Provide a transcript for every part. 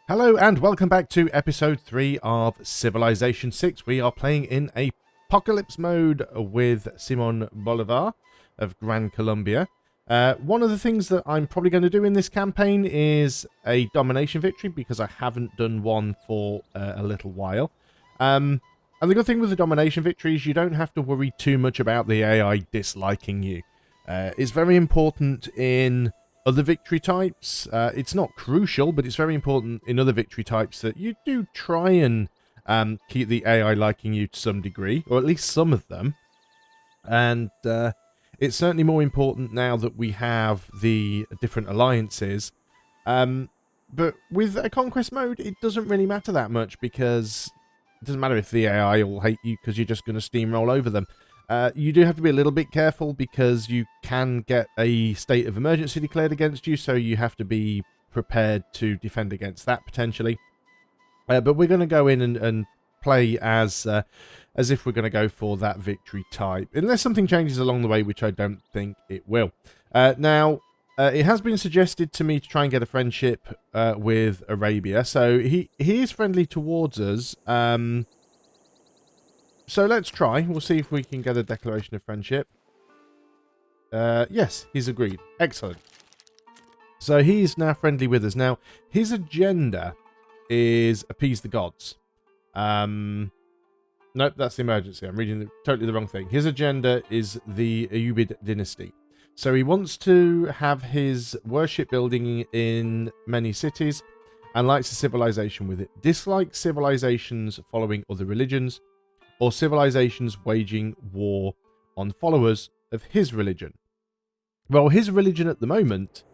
Hello and welcome back to episode 3 of Civilization 6. We are playing in Apocalypse mode with Simon Bolivar of Gran Colombia. One of the things that I'm probably going to do in this campaign is a Domination Victory because I haven't done one for a little while. And the good thing with the Domination Victory is you don't have to worry too much about the AI disliking you. It's very important in other victory types. It's not crucial, but it's very important in other victory types that you do try and keep the AI liking you to some degree, or at least some of them. And it's certainly more important now that we have the different alliances. But with a conquest mode, it doesn't really matter that much because it doesn't matter if the AI will hate you because you're just going to steamroll over them. You do have to be a little bit careful because you can get a state of emergency declared against you, so you have to be prepared to defend against that potentially. But we're going to go in and play as if we're going to go for that victory type, unless something changes along the way, which I don't think it will. Now, it has been suggested to me to try and get a friendship with Arabia, so he is friendly towards us. So let's try. We'll see if we can get a declaration of friendship. Yes, he's agreed. Excellent. So he's now friendly with us. Now, his agenda is appease the gods. Nope, that's the emergency. I'm reading totally the wrong thing. His agenda is the Ayyubid dynasty. So he wants to have his worship building in many cities and likes a civilization with it. Dislikes civilizations following other religions, or civilizations waging war on followers of his religion. Well, his religion at the moment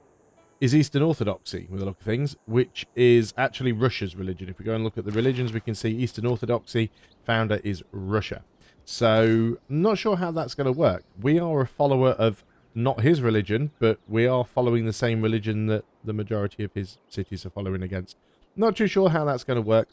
is Eastern Orthodoxy, with a look of things, which is actually Russia's religion. If we go and look at the religions, we can see Eastern Orthodoxy, founder is Russia. So, I'm not sure how that's going to work. We are a follower of not his religion, but we are following the same religion that the majority of his cities are following against. Not too sure how that's going to work.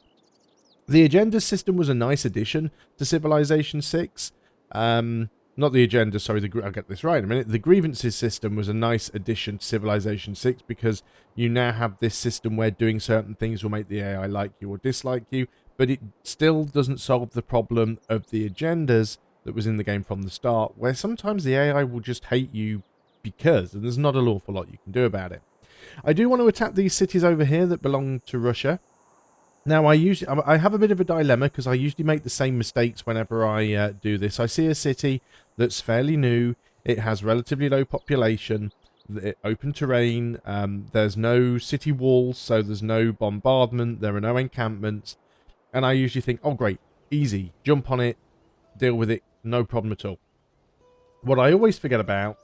The agenda system was a nice addition to Civilization 6. Not the agenda, sorry, I'll get this right in a minute. The grievances system was a nice addition to Civilization 6 because you now have this system where doing certain things will make the AI like you or dislike you, but it still doesn't solve the problem of the agendas that was in the game from the start, where sometimes the AI will just hate you because, and there's not an awful lot you can do about it. I do want to attack these cities over here that belong to Russia. Now, I have a bit of a dilemma because I usually make the same mistakes whenever I do this. I see a city that's fairly new. It has relatively low population, open terrain. There's no city walls, so there's no bombardment. There are no encampments. And I usually think, oh, great, easy. Jump on it, deal with it, no problem at all. What I always forget about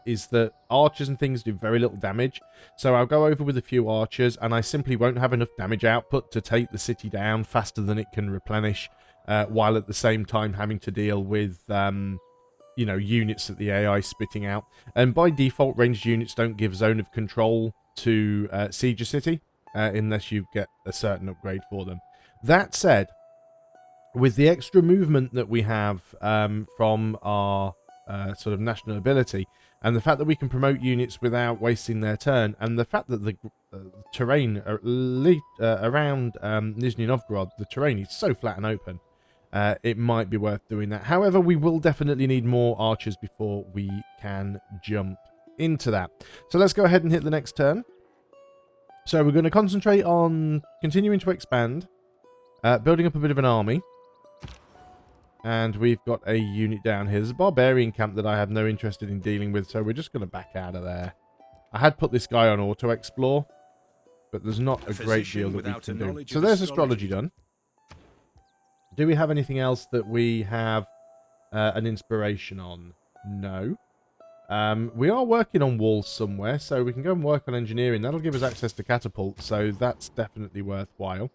is that archers and things do very little damage. So I'll go over with a few archers and I simply won't have enough damage output to take the city down faster than it can replenish, while at the same time having to deal with, you know, units that the AI is spitting out. And by default, ranged units don't give zone of control to siege a city, unless you get a certain upgrade for them. That said, with the extra movement that we have from our sort of national ability, and the fact that we can promote units without wasting their turn, and the fact that the terrain around Nizhny Novgorod, the terrain is so flat and open, it might be worth doing that. However, we will definitely need more archers before we can jump into that. So let's go ahead and hit the next turn. So we're going to concentrate on continuing to expand, building up a bit of an army. And we've got a unit down here. There's a barbarian camp that I have no interest in dealing with, so we're just going to back out of there. I had put this guy on auto-explore, but there's not a great deal that we can do. So there's astrology done. Do we have anything else that we have an inspiration on? No. We are working on walls somewhere, so we can go and work on engineering. That'll give us access to catapults, so that's definitely worthwhile.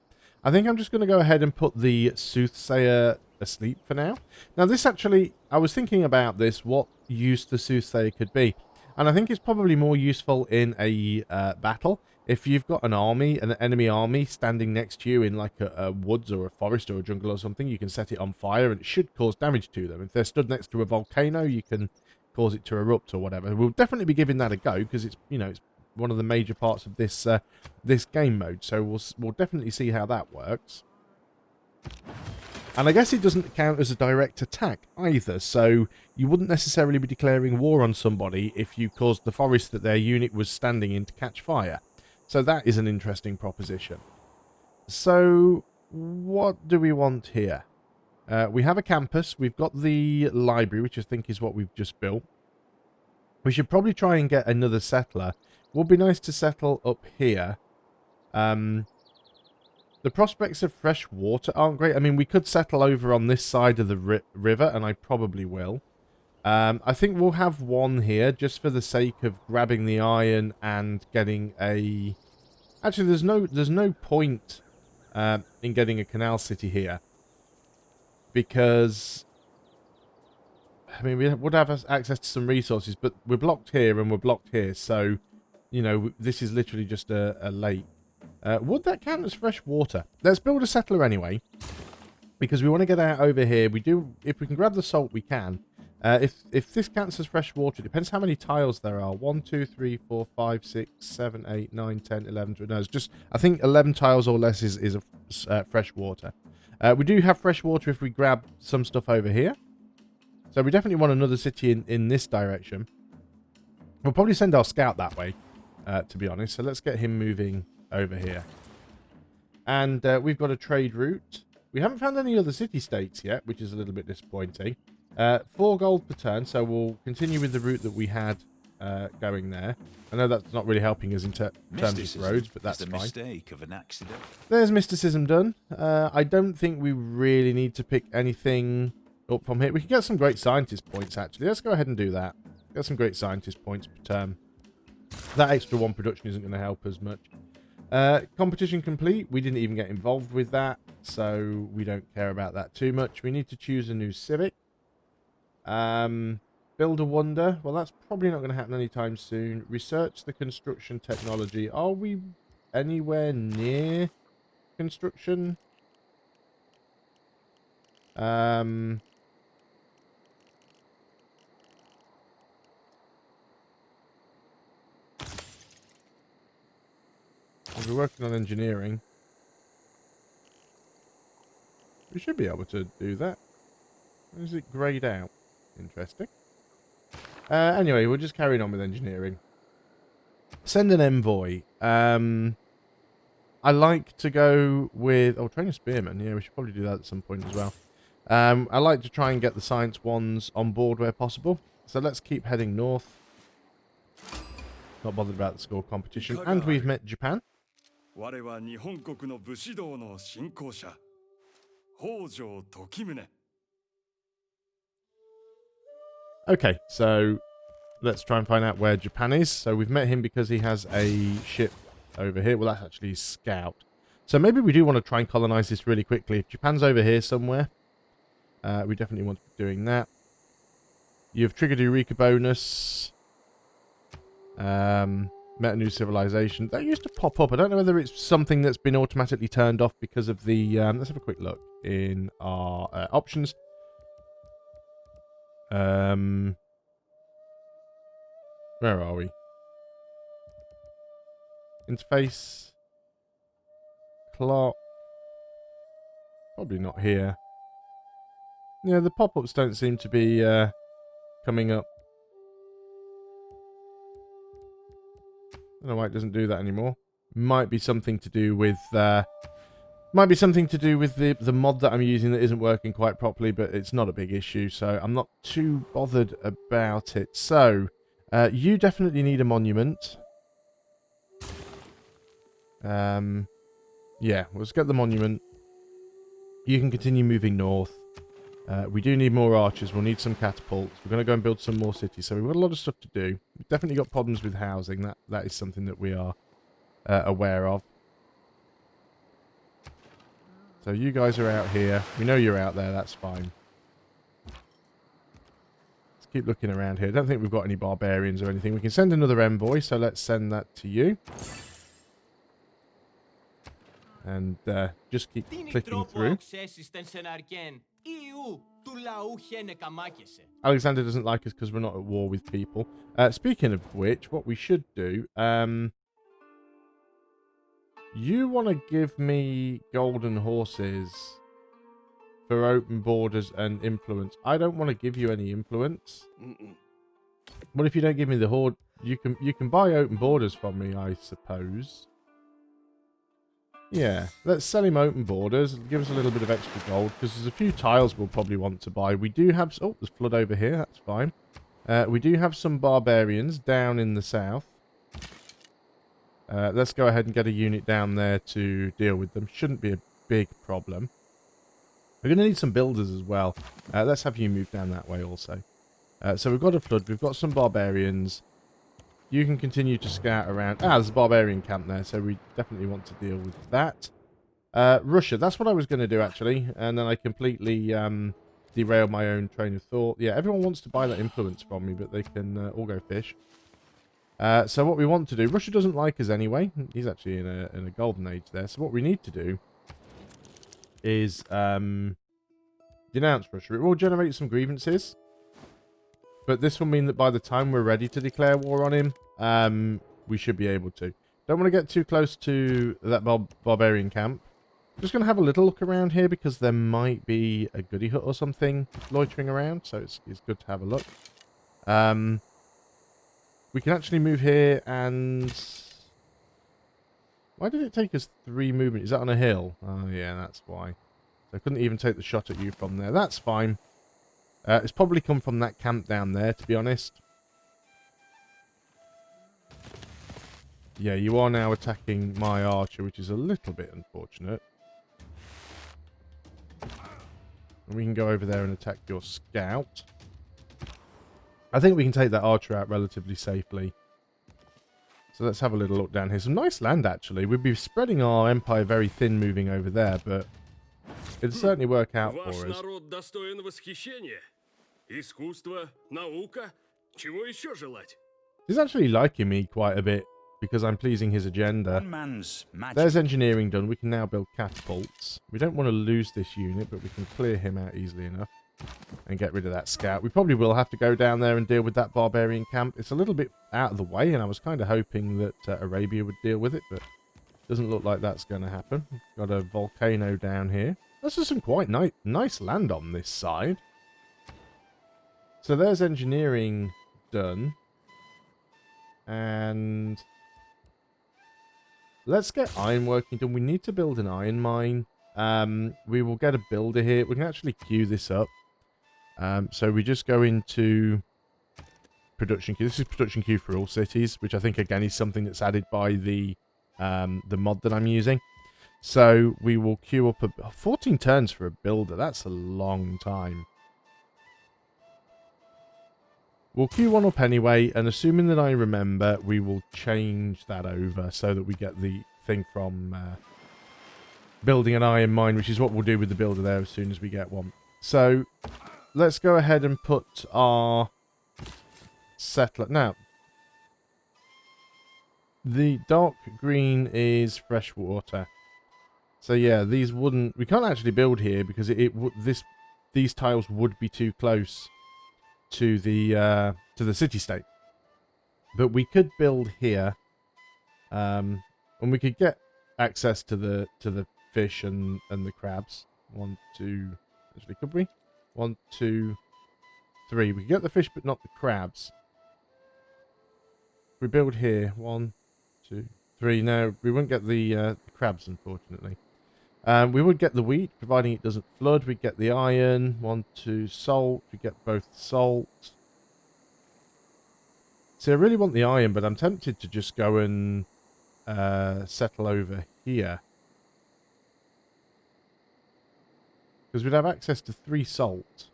I think I'm just going to go ahead and put the soothsayer asleep for now. Now this actually, I was thinking about this, what use the soothsayer could be. And I think it's probably more useful in a battle. If you've got an army, an enemy army, standing next to you in like a woods or a forest or a jungle or something, you can set it on fire and it should cause damage to them. If they're stood next to a volcano, you can cause it to erupt or whatever. We'll definitely be giving that a go because it's, you know, it's one of the major parts of this this game mode. So we'll definitely see how that works. And I guess it doesn't count as a direct attack either, so you wouldn't necessarily be declaring war on somebody if you caused the forest that their unit was standing in to catch fire. So that is an interesting proposition. So what do we want here? We have a campus, we've got the library, which I think is what we've just built. We should probably try and get another settler. Would be nice to settle up here. The prospects of fresh water aren't great. I mean, we could settle over on this side of the river, and I probably will. I think we'll have one here, just for the sake of grabbing the iron and getting a... Actually, there's no point in getting a canal city here. Because... I mean, we would have access to some resources, but we're blocked here and we're blocked here. So, you know, this is literally just a lake. Would that count as fresh water? Let's build a settler anyway, because we want to get out over here. We do, if we can grab the salt, we can. If this counts as fresh water, it depends how many tiles there are. 1, 2, 3, 4, 5, 6, 7, 8, 9, 10, 11, 12. No, it's just, I think 11 tiles or less is fresh water. We do have fresh water if we grab some stuff over here. So we definitely want another city in this direction. We'll probably send our scout that way, to be honest. So let's get him moving over here. And we've got a trade route. We haven't found any other city-states yet, which is a little bit disappointing. 4 gold per turn, so we'll continue with the route that we had going there. I know that's not really helping us in terms of roads, but that's fine. Mistake of an accident. There's mysticism done. I don't think we really need to pick anything up from here. We can get some great scientist points, actually. Let's go ahead and do that. Get some great scientist points per term. That extra 1 production isn't going to help us much. Competition complete. We didn't even get involved with that, so we don't care about that too much. We need to choose a new civic. Build a wonder. Well, that's probably not going to happen anytime soon. Research the construction technology. Are we anywhere near construction? We're working on engineering. We should be able to do that. Is it grayed out? Interesting. Anyway, we're just carrying on with engineering. Send an envoy. I like to go with... Oh, train a spearman. Yeah, we should probably do that at some point as well. I like to try and get the science ones on board where possible. So let's keep heading north. Not bothered about the score competition. And we've met Japan. Okay, so let's try and find out where Japan is. So we've met him because he has a ship over here. Well, that's actually scout. So maybe we do want to try and colonize this really quickly. If Japan's over here somewhere, we definitely want to be doing that. You've triggered a Eureka bonus. Met a new civilization. That used to pop up. I don't know whether it's something that's been automatically turned off because of the... let's have a quick look in our options. Where are we? Interface. Clock. Probably not here. Yeah, the pop-ups don't seem to be coming up. I don't know why it doesn't do that anymore. Might be something to do with the mod that I'm using that isn't working quite properly, but it's not a big issue, so I'm not too bothered about it. So, you definitely need a monument. Yeah, let's get the monument. You can continue moving north. We do need more archers. We'll need some catapults. We're going to go and build some more cities. So we've got a lot of stuff to do. We've definitely got problems with housing. That is something that we are aware of. So you guys are out here. We know you're out there. That's fine. Let's keep looking around here. I don't think we've got any barbarians or anything. We can send another envoy, so let's send that to you. And just keep clicking through. Alexander doesn't like us because we're not at war with people. Speaking of which, what we should do, you want to give me golden horses for open borders and influence. I don't want to give you any influence. What if you don't give me the horde? You can buy open borders from me, I suppose. Yeah, let's sell him open borders. Give us a little bit of extra gold, because there's a few tiles we'll probably want to buy. We do have... Oh, there's flood over here. That's fine. We do have some barbarians down in the south. Let's go ahead and get a unit down there to deal with them. Shouldn't be a big problem. We're going to need some builders as well. Let's have you move down that way also. So we've got a flood. We've got some barbarians. You can continue to scout around. Ah, there's a barbarian camp there, so we definitely want to deal with that. Russia, that's what I was going to do, actually. And then I completely derailed my own train of thought. Yeah, everyone wants to buy that influence from me, but they can all go fish. So what we want to do... Russia doesn't like us anyway. He's actually in a golden age there. So what we need to do is denounce Russia. It will generate some grievances. But this will mean that by the time we're ready to declare war on him, we should be able to. Don't want to get too close to that barbarian camp. Just going to have a little look around here because there might be a Goodie Hut or something loitering around. So it's good to have a look. We can actually move here and... Why did it take us 3 movement? Is that on a hill? Oh, yeah, that's why. So I couldn't even take the shot at you from there. That's fine. It's probably come from that camp down there, to be honest. Yeah, you are now attacking my archer, which is a little bit unfortunate. And we can go over there and attack your scout. I think we can take that archer out relatively safely. So let's have a little look down here. Some nice land, actually. We'd be spreading our empire very thin moving over there, but it'd certainly work out for us. He's actually liking me quite a bit because I'm pleasing his agenda. There's engineering done. We can now build catapults. We don't want to lose this unit, but we can clear him out easily enough and get rid of that scout. We probably will have to go down there and deal with that barbarian camp. It's a little bit out of the way, and I was kind of hoping that Arabia would deal with it, but it doesn't look like that's going to happen. Got a volcano down here. This is some quite nice land on this side. So there's engineering done. And let's get ironworking done. We need to build an iron mine. We will get a builder here. We can actually queue this up. So we just go into production queue. This is production queue for all cities, which I think again is something that's added by the mod that I'm using. So we will queue up 14 turns for a builder. That's a long time. We'll queue one up anyway, and assuming that I remember, we will change that over so that we get the thing from building an iron mine, which is what we'll do with the builder there as soon as we get one. So let's go ahead and put our settler. Now, the dark green is fresh water. So yeah, these wouldn't... We can't actually build here because these tiles would be too close to the city-state. But we could build here, and we could get access to the fish and the crabs. 1, 2... Actually, could we? 1, 2, 3. We could get the fish, but not the crabs. If we build here, 1, 2, 3. No, we won't get the crabs, unfortunately. We would get the wheat, providing it doesn't flood. We get the iron. 1, 2, salt. We get both salt. See, I really want the iron, but I'm tempted to just go and settle over here. Because we'd have access to 3 salt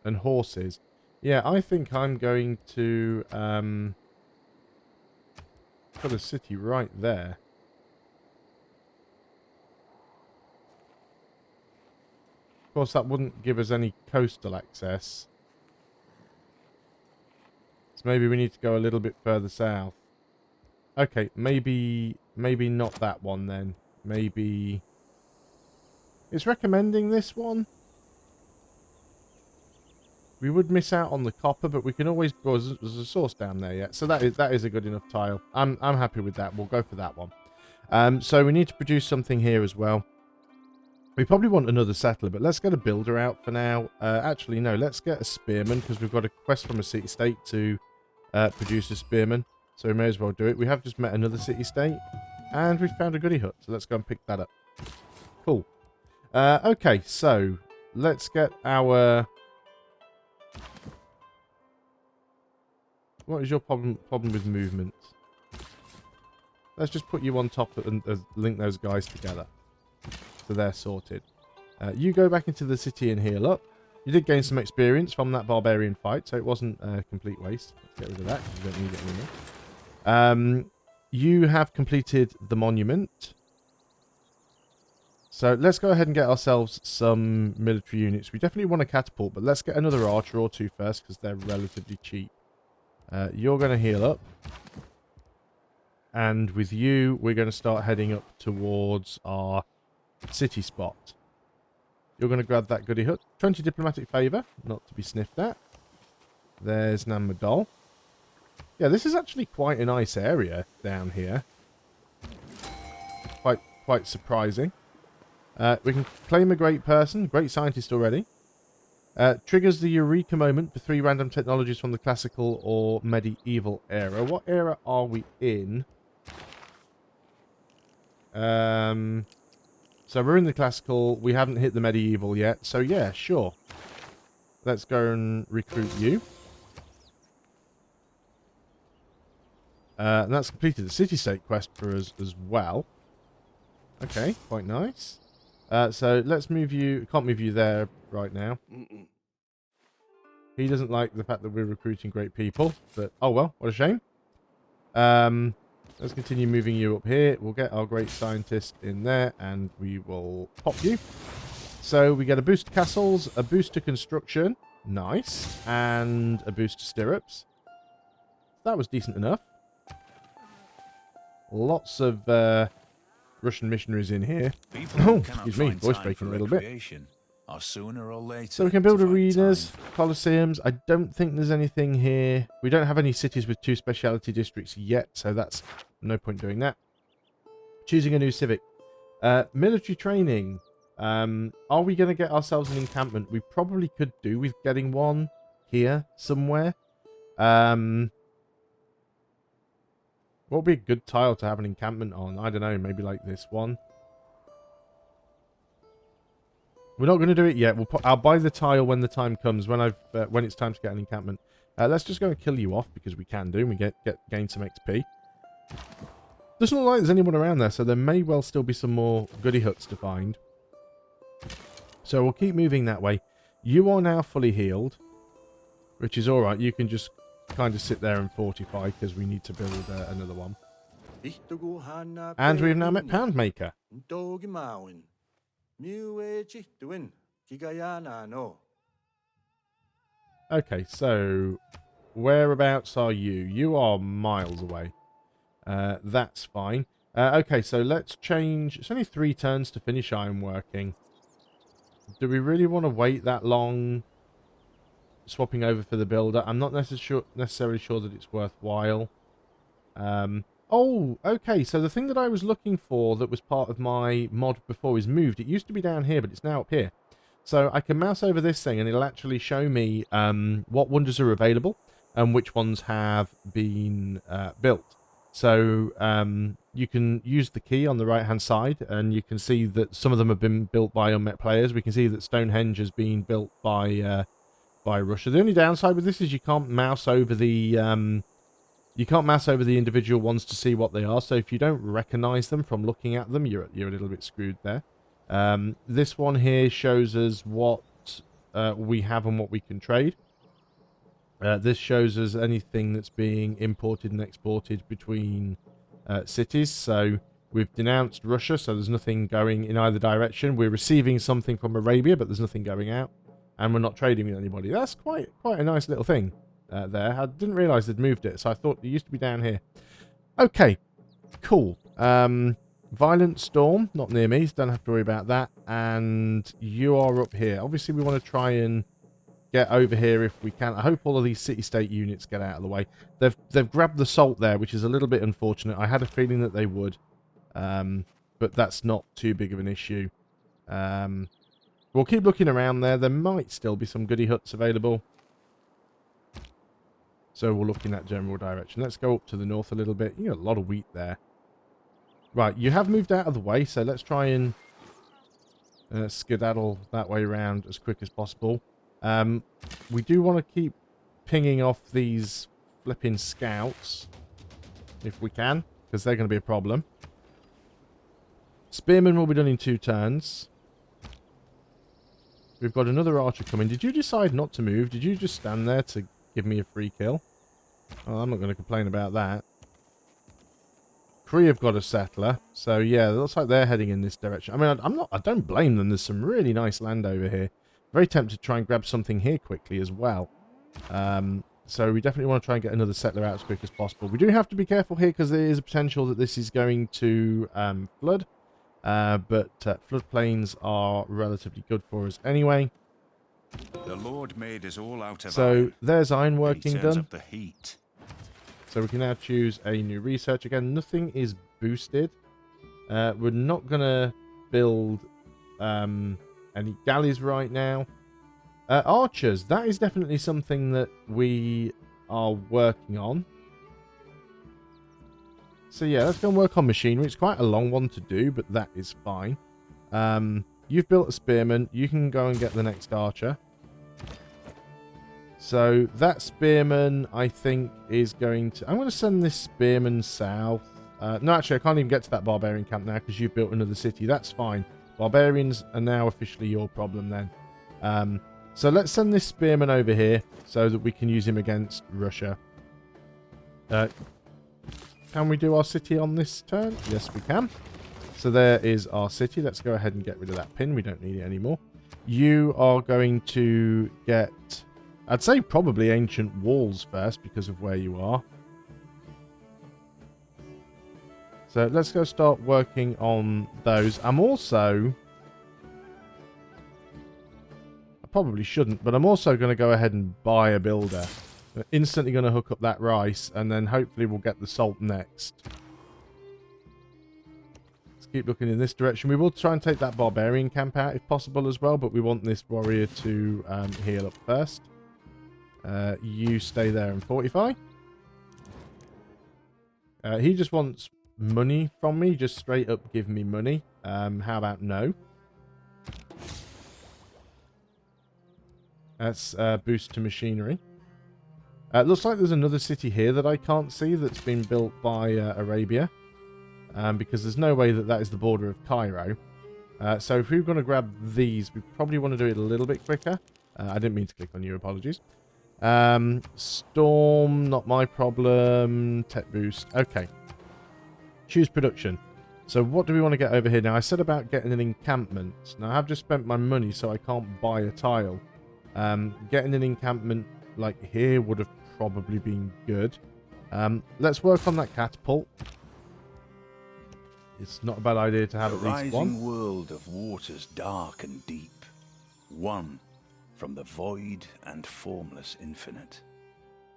and horses. Yeah, I think I'm going to put a city right there. Of course, that wouldn't give us any coastal access. So maybe we need to go a little bit further south. Okay, maybe not that one then. Maybe... It's recommending this one? We would miss out on the copper, but we can always... Well, there's a source down there yet. So that is a good enough tile. I'm happy with that. We'll go for that one. So we need to produce something here as well. We probably want another settler, but let's get a builder out for now. Actually, no, let's get a spearman, because we've got a quest from a city-state to produce a spearman. So we may as well do it. We have just met another city-state, and we've found a goodie hut. So let's go and pick that up. Cool. Okay, so let's get our... What is your problem with movement? Let's just put you on top and link those guys together. So they're sorted. You go back into the city and heal up. You did gain some experience from that barbarian fight, so it wasn't a complete waste. Let's get rid of that, because we don't need it anymore. You have completed the monument. So let's go ahead and get ourselves some military units. We definitely want a catapult, but let's get another archer or two first, because they're relatively cheap. You're going to heal up. And with you, we're going to start heading up towards our city spot. You're going to grab that goodie hut. 20 diplomatic favour, not to be sniffed at. There's Namadol. Yeah, this is actually quite a nice area down here. Quite surprising. We can claim a great person, great scientist already. Triggers the Eureka moment for 3 random technologies from the classical or medieval era. What era are we in? So we're in the classical. We haven't hit the medieval yet. So yeah, sure. Let's go and recruit you. And that's completed the city-state quest for us as well. Okay, quite nice. So let's move you. Can't move you there right now. He doesn't like the fact that we're recruiting great people. But oh well, what a shame. Let's continue moving you up here. We'll get our great scientist in there, and we will pop you. So we get a boost to castles, a boost to construction, nice, and a boost to stirrups. That was decent enough. Lots of Russian missionaries in here. Oh, excuse me, voice breaking a little bit. Sooner or later, so we can build arenas, coliseums. I don't think there's anything here. We don't have any cities with 2 speciality districts yet, so that's no point doing that. Choosing a new civic. Military training. Are we going to get ourselves an encampment? We probably could do with getting one here somewhere. What would be a good tile to have an encampment on? I don't know, maybe like this one. We're not going to do it yet. I'll buy the tile when the time comes, when it's time to get an encampment. Let's just go and kill you off, because we can do, and we gain some XP. Doesn't look like there's anyone around there, so there may well still be some more goodie huts to find. So we'll keep moving that way. You are now fully healed, which is alright. You can just kind of sit there and fortify, because we need to build another one. And we've now met Poundmaker. Okay, so whereabouts are you? You are miles away. That's fine. Okay, so let's change. It's only 3 turns to finish ironworking. Do we really want to wait that long swapping over for the builder? I'm not necessarily sure that it's worthwhile. Oh, okay, so the thing that I was looking for that was part of my mod before is moved. It used to be down here, but it's now up here. So I can mouse over this thing, and it'll actually show me what wonders are available and which ones have been built. So you can use the key on the right-hand side, and you can see that some of them have been built by unmet players. We can see that Stonehenge has been built by Russia. The only downside with this is you can't mouse over the... You can't mouse over the individual ones to see what they are, so if you don't recognize them from looking at them, you're a little bit screwed there. This one here shows us what we have and what we can trade. This shows us anything that's being imported and exported between cities. So we've denounced Russia, so there's nothing going in either direction. We're receiving something from Arabia, but there's nothing going out. And we're not trading with anybody. That's quite a nice little thing. There. I didn't realise they'd moved it, so I thought it used to be down here. Okay, cool. Violent Storm, not near me, so don't have to worry about that. And you are up here. Obviously, we want to try and get over here if we can. I hope all of these city-state units get out of the way. They've grabbed the salt there, which is a little bit unfortunate. I had a feeling that they would, but that's not too big of an issue. We'll keep looking around there. There might still be some goodie huts available. So we'll look in that general direction. Let's go up to the north a little bit. You got a lot of wheat there. Right, you have moved out of the way, so let's try and skedaddle that way around as quick as possible. We do want to keep pinging off these flipping scouts, if we can, because they're going to be a problem. Spearmen will be done in 2 turns. We've got another archer coming. Did you decide not to move? Did you just stand there to give me a free kill? Oh, I'm not going to complain about that. Kree have got a settler, so yeah, it looks like they're heading in this direction. I mean, I don't blame them. There's some really nice land over here. Very tempted to try and grab something here quickly as well. So we definitely want to try and get another settler out as quick as possible. We do have to be careful here because there is a potential that this is going to flood. But floodplains are relatively good for us anyway. The Lord made us all out of so iron, there's ironworking done. up the heat. So we can now choose a new research. Again, nothing is boosted. We're not going to build any galleys right now. Archers, that is definitely something that we are working on. So yeah, let's go and work on machinery. It's quite a long one to do, but that is fine. You've built a spearman. You can go and get the next archer. So that spearman, I think, is going to... I'm going to send this spearman south. No, actually, I can't even get to that barbarian camp now because you've built another city. That's fine. Barbarians are now officially your problem then. So let's send this spearman over here so that we can use him against Russia. Can we do our city on this turn? Yes, we can. So there is our city. Let's go ahead and get rid of that pin. We don't need it anymore. You are going to get... I'd say probably ancient walls first because of where you are. So let's go start working on those. I'm also... I probably shouldn't, but I'm also going to go ahead and buy a builder. We're instantly going to hook up that rice, and then hopefully we'll get the salt next. Let's keep looking in this direction. We will try and take that barbarian camp out if possible as well, but we want this warrior to heal up first. You stay there and fortify. He just wants money from me. Just straight up give me money. How about no? That's boost to machinery. Looks like there's another city here that I can't see that's been built by Arabia. Because there's no way that that is the border of Cairo. So if we're going to grab these, we probably want to do it a little bit quicker. I didn't mean to click on you, apologies. Storm, not my problem. Tech boost. Okay. Choose production. So what do we want to get over here? Now, I said about getting an encampment. Now, I have just spent my money, so I can't buy a tile. Getting an encampment like here would have probably been good. Let's work on that catapult. It's not a bad idea to have at least one. Rising world of waters dark and deep. One from the void and formless infinite.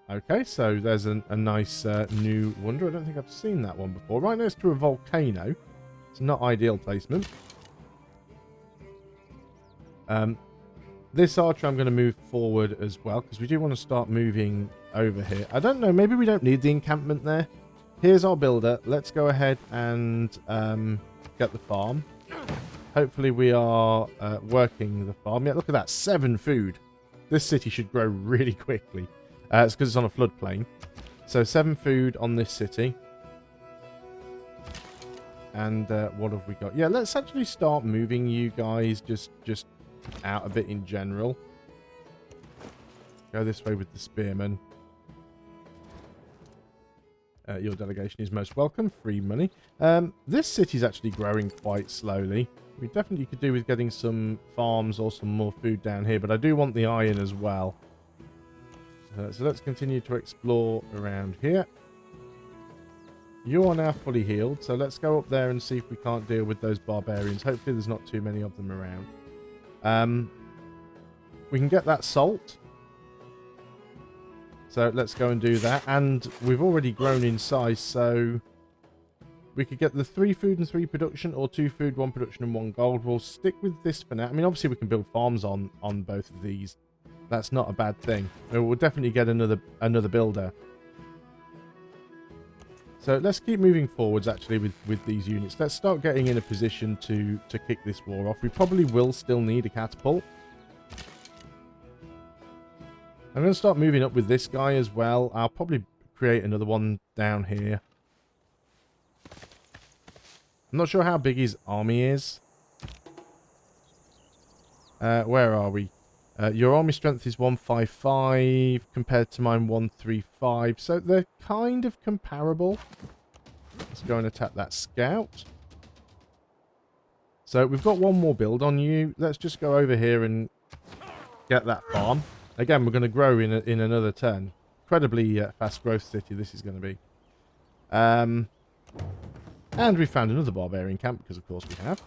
Okay, so there's a nice new wonder. I don't think I've seen that one before. Right next to a volcano. It's not ideal placement. This archer I'm going to move forward as well, because we do want to start moving over here. I don't know, maybe we don't need the encampment there. Here's our builder. Let's go ahead and get the farm. Hopefully we are working the farm. Yeah, look at that. 7 food. This city should grow really quickly. It's because it's on a floodplain. So 7 food on this city. And what have we got? Yeah, let's actually start moving you guys just out a bit in general. Go this way with the spearmen. Your delegation is most welcome. Free money. This city's actually growing quite slowly. We definitely could do with getting some farms or some more food down here, but I do want the iron as well. So let's continue to explore around here. You are now fully healed, so let's go up there and see if we can't deal with those barbarians. Hopefully there's not too many of them around. We can get that salt. So let's go and do that. And we've already grown in size, so we could get the 3 food and 3 production, or 2 food, 1 production, and 1 gold. We'll stick with this for now. I mean, obviously we can build farms on both of these. That's not a bad thing. We'll definitely get another builder. So let's keep moving forwards, actually, with these units. Let's start getting in a position to kick this war off. We probably will still need a catapult. I'm going to start moving up with this guy as well. I'll probably create another one down here. I'm not sure how big his army is. Where are we? Your army strength is 155 compared to mine 135. So they're kind of comparable. Let's go and attack that scout. So we've got one more build on you. Let's just go over here and get that farm. Again, we're going to grow in another turn. Incredibly fast growth city this is going to be. And we found another barbarian camp, because of course we have.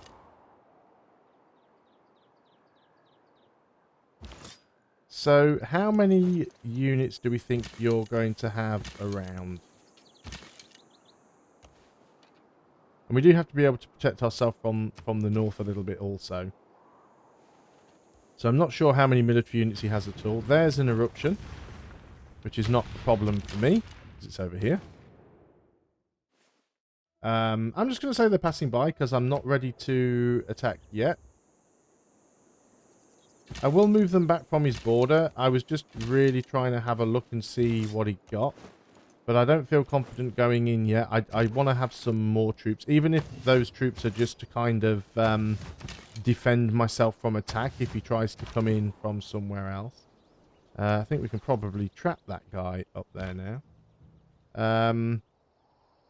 So, how many units do we think you're going to have around? And we do have to be able to protect ourselves from the north a little bit also. So I'm not sure how many military units he has at all. There's an eruption, which is not a problem for me, because it's over here. I'm just going to say they're passing by, because I'm not ready to attack yet. I will move them back from his border. I was just really trying to have a look and see what he got. But I don't feel confident going in yet. I want to have some more troops. Even if those troops are just to kind of defend myself from attack if he tries to come in from somewhere else. I think we can probably trap that guy up there now.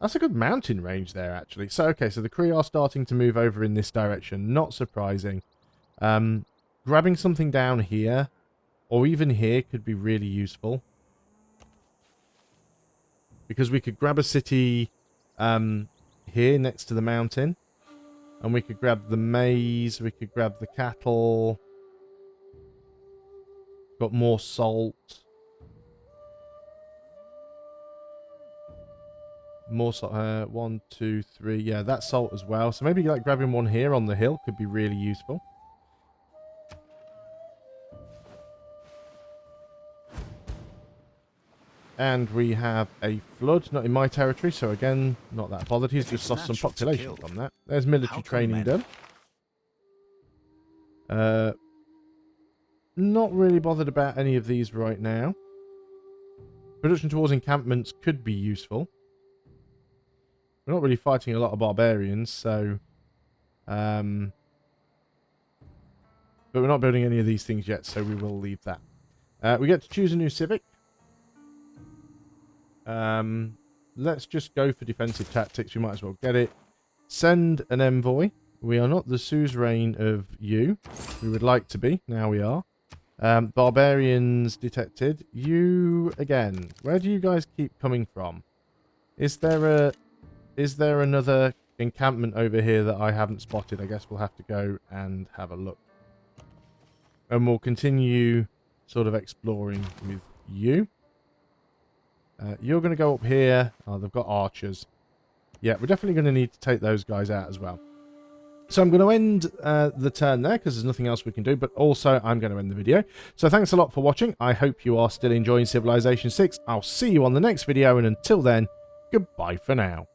That's a good mountain range there, actually. So, okay, so the Kree are starting to move over in this direction. Not surprising. Grabbing something down here, or even here, could be really useful. Because we could grab a city here next to the mountain. And we could grab the maize, we could grab the cattle. Got more salt. More salt. 1, 2, 3. Yeah, that's salt as well. So maybe like grabbing one here on the hill could be really useful. And we have a flood, not in my territory, so again, not that bothered. He's just lost some population from that. There's military training done. Not really bothered about any of these right now. Production towards encampments could be useful. We're not really fighting a lot of barbarians, so... but we're not building any of these things yet, so we will leave that. We get to choose a new civic. Let's just go for defensive tactics. We might as well get it. Send an envoy. We are not the suzerain of you. We would like to be. Now we are. Barbarians detected. You, again, where do you guys keep coming from? Is there another encampment over here that I haven't spotted? I guess we'll have to go and have a look. And we'll continue sort of exploring with you. You're going to go up here. Oh, they've got archers. Yeah, we're definitely going to need to take those guys out as well. So I'm going to end the turn there because there's nothing else we can do. But also, I'm going to end the video. So thanks a lot for watching. I hope you are still enjoying Civilization 6. I'll see you on the next video. And until then, goodbye for now.